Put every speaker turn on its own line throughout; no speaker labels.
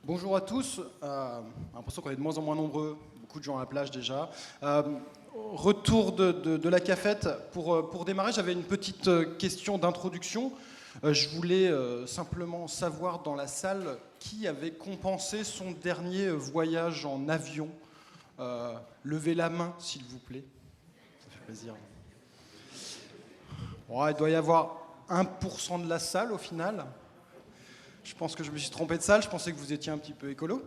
Bonjour à tous. J'ai l'impression qu'on est de moins en moins nombreux, beaucoup de gens à la plage déjà. Retour de la cafette. Pour démarrer, j'avais une petite question d'introduction. Je voulais simplement savoir dans la salle qui avait compensé son dernier voyage en avion. Levez la main, s'il vous plaît. Ça fait plaisir. Bon, il doit y avoir 1% de la salle au final. Je pense que je me suis trompé de salle, je pensais que vous étiez un petit peu écolo.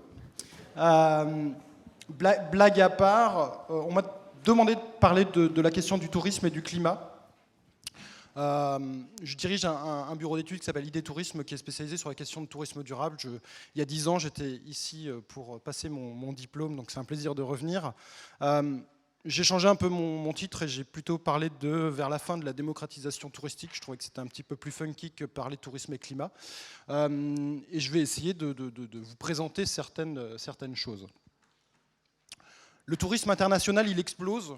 Blague à part, on m'a demandé de parler de la question du tourisme et du climat. Je dirige un bureau d'études qui s'appelle ID Tourisme, qui est spécialisé sur la question de tourisme durable. Il y a 10 ans, j'étais ici pour passer mon diplôme, donc c'est un plaisir de revenir. J'ai changé un peu mon titre et j'ai plutôt parlé vers la fin de la démocratisation touristique. Je trouvais que c'était un petit peu plus funky que parler tourisme et climat. Et je vais essayer de vous présenter certaines choses. Le tourisme international, il explose,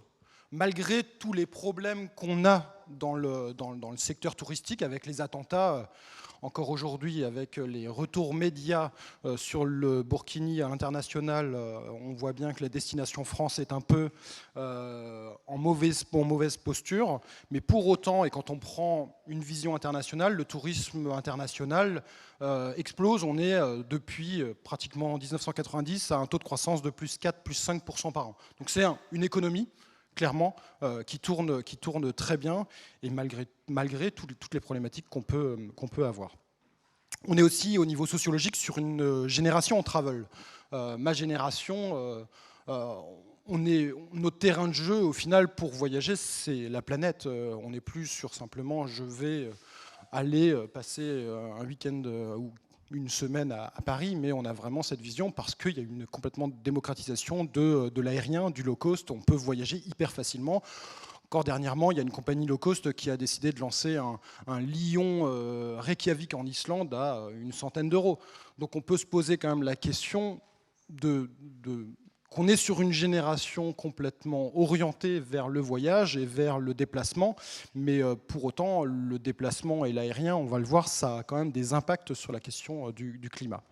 malgré tous les problèmes qu'on a dans le secteur touristique, avec les attentats, encore aujourd'hui, avec les retours médias sur le Burkini à l'international, on voit bien que la destination France est un peu en mauvaise posture. Mais pour autant, et quand on prend une vision internationale, le tourisme international explose. On est depuis pratiquement 1990 à un taux de croissance de plus 4, plus 5% par an. Donc c'est une économie clairement, qui tourne très bien, et malgré toutes les problématiques qu'on peut avoir. On est aussi, au niveau sociologique, sur une génération en travel. Ma génération, notre terrain de jeu, au final, pour voyager, c'est la planète. On n'est plus sur simplement, je vais aller passer un week-end ou une semaine à Paris, mais on a vraiment cette vision parce qu'il y a une complètement démocratisation de l'aérien, du low cost. On peut voyager hyper facilement. Encore dernièrement, il y a une compagnie low cost qui a décidé de lancer un Lyon Reykjavik en Islande à une centaine d'euros. Donc on peut se poser quand même la question qu'on est sur une génération complètement orientée vers le voyage et vers le déplacement, mais pour autant, le déplacement et l'aérien, on va le voir, ça a quand même des impacts sur la question du climat.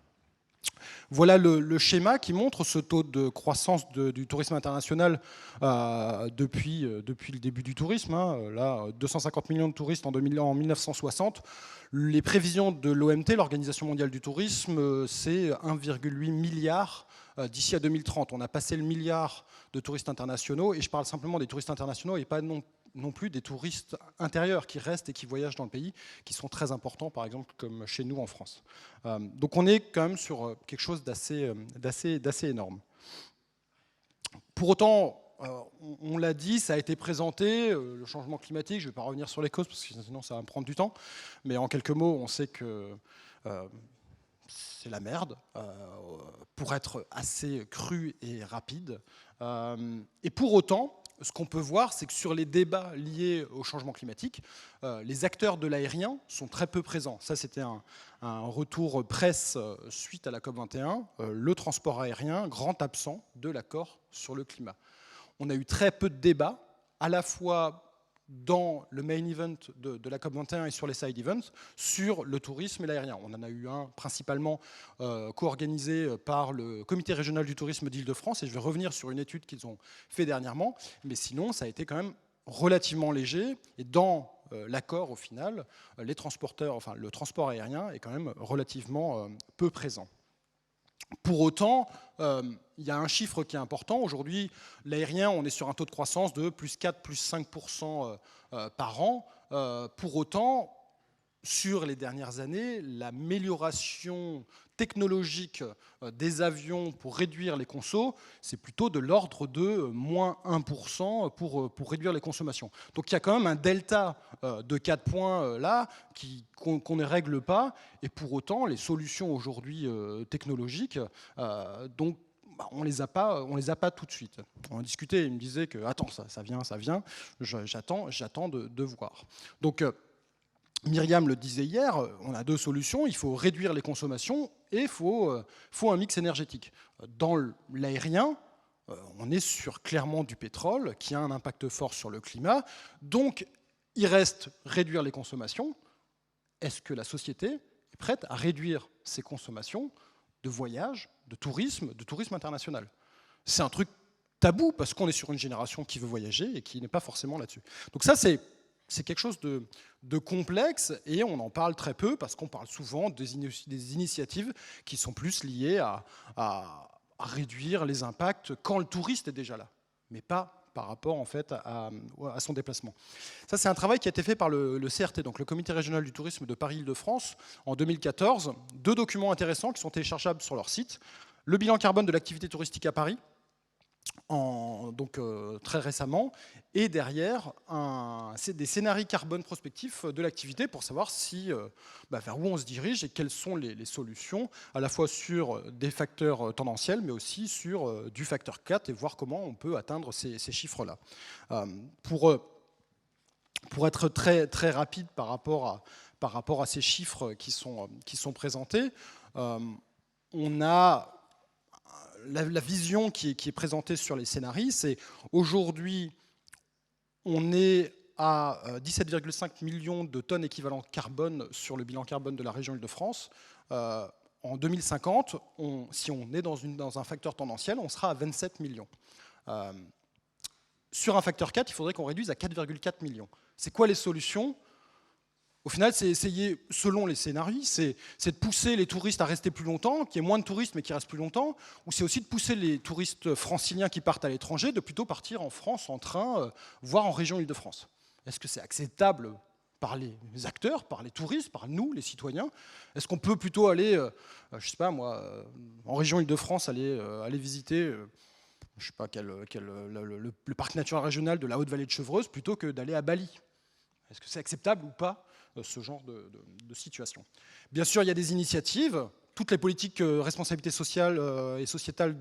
Voilà le schéma qui montre ce taux de croissance du tourisme international depuis le début du tourisme. Là, 250 millions de touristes en 1960. Les prévisions de l'OMT, l'Organisation mondiale du tourisme, c'est 1,8 milliard d'ici à 2030. On a passé le milliard de touristes internationaux, et je parle simplement des touristes internationaux et pas non plus des touristes intérieurs qui restent et qui voyagent dans le pays, qui sont très importants, par exemple, comme chez nous en France. Donc on est quand même sur quelque chose d'assez énorme. Pour autant, on l'a dit, ça a été présenté, le changement climatique, je ne vais pas revenir sur les causes, parce que sinon ça va me prendre du temps, mais en quelques mots, on sait que c'est la merde, pour être assez cru et rapide. Et pour autant, ce qu'on peut voir, c'est que sur les débats liés au changement climatique, les acteurs de l'aérien sont très peu présents. Ça, c'était un retour presse suite à la COP21. Le transport aérien, grand absent de l'accord sur le climat. On a eu très peu de débats, à la fois dans le main event de la COP21 et sur les side events, sur le tourisme et l'aérien. On en a eu un principalement co-organisé par le comité régional du tourisme d'Île-de-France, et je vais revenir sur une étude qu'ils ont fait dernièrement, mais sinon ça a été quand même relativement léger, et dans l'accord au final, les transporteurs, enfin le transport aérien est quand même relativement peu présent. Pour autant, il y a un chiffre qui est important. Aujourd'hui, l'aérien, on est sur un taux de croissance de plus 4, plus 5% par an. Pour autant, sur les dernières années, l'amélioration technologique des avions pour réduire les consos, c'est plutôt de l'ordre de moins 1% pour réduire les consommations. Donc il y a quand même un delta de 4 points là qu'on ne règle pas, et pour autant les solutions aujourd'hui technologiques, donc on les a pas tout de suite. On a discuté, il me disait que attends, ça vient, j'attends de voir. Donc Myriam le disait hier, on a deux solutions, il faut réduire les consommations et il faut un mix énergétique. Dans l'aérien, on est sur clairement du pétrole qui a un impact fort sur le climat, donc il reste réduire les consommations. Est-ce que la société est prête à réduire ses consommations de voyage, de tourisme international. C'est un truc tabou parce qu'on est sur une génération qui veut voyager et qui n'est pas forcément là-dessus. Donc ça, c'est quelque chose de complexe et on en parle très peu parce qu'on parle souvent des initiatives qui sont plus liées à réduire les impacts quand le touriste est déjà là, mais pas par rapport en fait à son déplacement. Ça, c'est un travail qui a été fait par le CRT, donc le Comité régional du tourisme de Paris-Île-de-France, en 2014. 2 documents intéressants qui sont téléchargeables sur leur site. Le bilan carbone de l'activité touristique à Paris, très récemment, et derrière, c'est des scénarios carbone prospectifs de l'activité pour savoir vers où on se dirige et quelles sont les solutions, à la fois sur des facteurs tendanciels, mais aussi sur du facteur 4 et voir comment on peut atteindre ces chiffres-là. Pour être très, très rapide par rapport à ces chiffres qui sont présentés, on a la vision qui est présentée sur les scénarios, c'est aujourd'hui, on est à 17,5 millions de tonnes équivalent carbone sur le bilan carbone de la région Île-de-France. En 2050, si on est dans un facteur tendanciel, on sera à 27 millions. Sur un facteur 4, il faudrait qu'on réduise à 4,4 millions. C'est quoi les solutions ? Au final, c'est essayer, selon les scénarios, c'est de pousser les touristes à rester plus longtemps, qu'il y ait moins de touristes mais qui restent plus longtemps, ou c'est aussi de pousser les touristes franciliens qui partent à l'étranger de plutôt partir en France en train, voire en région Île-de-France. Est-ce que c'est acceptable par les acteurs, par les touristes, par nous, les citoyens? Est-ce qu'on peut plutôt aller, je sais pas moi, en région Île-de-France, aller visiter, je sais pas le parc naturel régional de la Haute-Vallée de Chevreuse plutôt que d'aller à Bali? Est-ce que c'est acceptable ou pas, ce genre de situation? Bien sûr, il y a des initiatives. Toutes les politiques responsabilité sociale et sociétale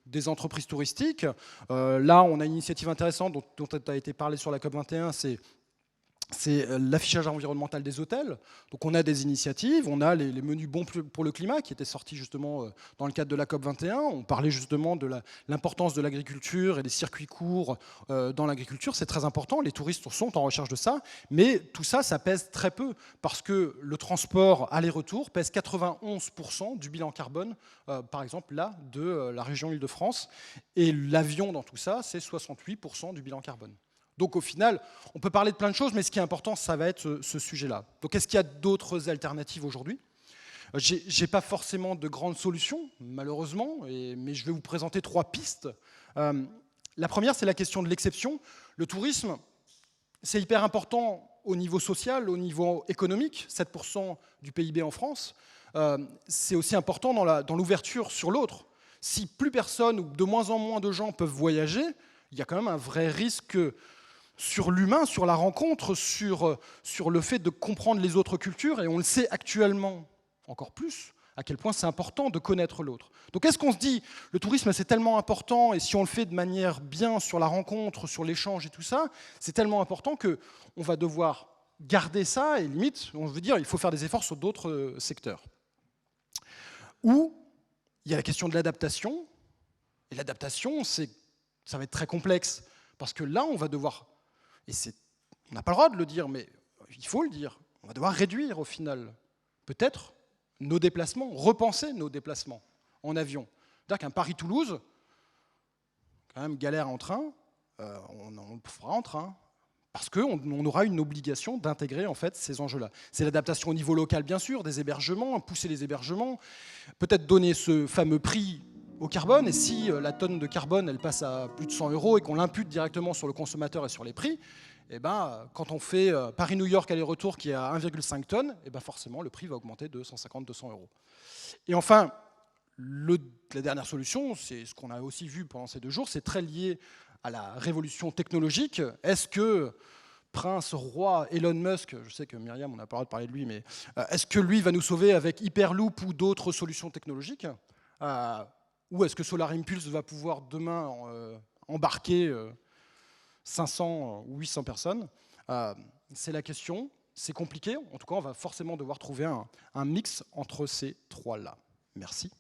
des entreprises touristiques. Là, on a une initiative intéressante dont a été parlé sur la COP21, c'est l'affichage environnemental des hôtels. Donc on a des initiatives, on a les menus bons pour le climat qui étaient sortis justement dans le cadre de la COP21. On parlait justement de l'importance de l'agriculture et des circuits courts dans l'agriculture. C'est très important, les touristes sont en recherche de ça. Mais tout ça, ça pèse très peu parce que le transport aller-retour pèse 91% du bilan carbone, par exemple là, de la région Île-de-France. Et l'avion dans tout ça, c'est 68% du bilan carbone. Donc au final, on peut parler de plein de choses, mais ce qui est important, ça va être ce sujet-là. Donc est-ce qu'il y a d'autres alternatives aujourd'hui ? J'ai pas forcément de grandes solutions, malheureusement, mais je vais vous présenter 3 pistes. La première, c'est la question de l'exception. Le tourisme, c'est hyper important au niveau social, au niveau économique, 7% du PIB en France. C'est aussi important dans l'ouverture sur l'autre. Si plus personne ou de moins en moins de gens peuvent voyager, il y a quand même un vrai risque sur l'humain, sur la rencontre, sur le fait de comprendre les autres cultures, et on le sait actuellement encore plus, à quel point c'est important de connaître l'autre. Donc est-ce qu'on se dit, le tourisme c'est tellement important, et si on le fait de manière bien sur la rencontre, sur l'échange et tout ça, c'est tellement important qu'on va devoir garder ça, et limite, on veut dire, il faut faire des efforts sur d'autres secteurs. Ou, il y a la question de l'adaptation, et l'adaptation, ça va être très complexe, parce que là, on va devoir... Et on n'a pas le droit de le dire, mais il faut le dire. On va devoir réduire au final, peut-être, nos déplacements, repenser nos déplacements en avion. C'est-à-dire qu'un Paris-Toulouse, quand même galère en train, on le fera en train, parce qu'on aura une obligation d'intégrer en fait ces enjeux-là. C'est l'adaptation au niveau local, bien sûr, des hébergements, pousser les hébergements, peut-être donner ce fameux prix au carbone, et si la tonne de carbone elle passe à plus de 100 € et qu'on l'impute directement sur le consommateur et sur les prix, eh ben, quand on fait Paris-New York aller-retour qui est à 1,5 tonnes, eh ben forcément le prix va augmenter de 150-200 €. Et enfin, la dernière solution, c'est ce qu'on a aussi vu pendant ces 2 jours, c'est très lié à la révolution technologique. Est-ce que Prince, roi, Elon Musk, je sais que Myriam, on n'a pas le droit de parler de lui, mais est-ce que lui va nous sauver avec Hyperloop ou d'autres solutions technologiques ? Ou est-ce que Solar Impulse va pouvoir demain embarquer 500 ou 800 personnes? C'est la question, c'est compliqué. En tout cas, on va forcément devoir trouver un mix entre ces 3-là. Merci.